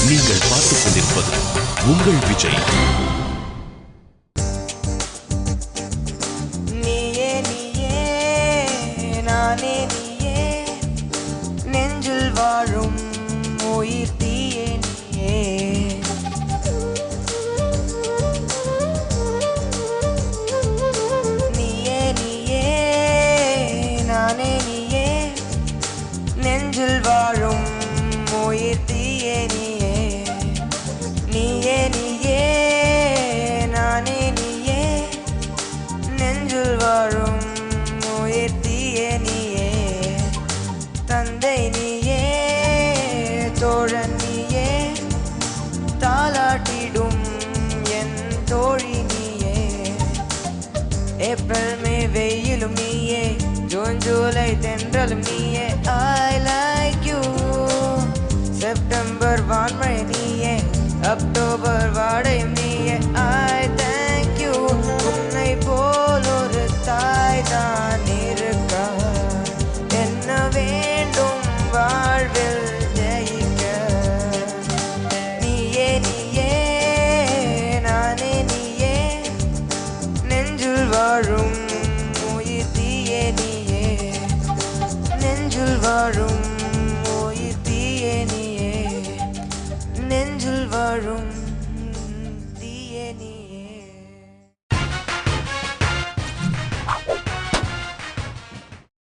நீங்கள் பார்த்துக் கொண்டிருப்பது உங்கள் விஜய். நீயே நீயே நானே நீயே நெஞ்சில் வாழும் உயிர் தீயே நீயே. நீயே நீயே நானே நீயே நெஞ்சில் வாழும் உயிர் தீயே நீயே. நீயே நீயே நானே நீயே நெஞ்சில் வாழும் உயிர் தீயே நீயே. தந்தை நீயே தோழன் நீயே தாலாட்டிடும் என் தோழி நீயே. ஏப்ரல் மே வெயிலும் நீயே ஜூன் ஜூலை தென்றலும் நீயே. I like you. செப்டம்பர் வான்மழை நீயே அக்டோபர் வாடையும் நீயே.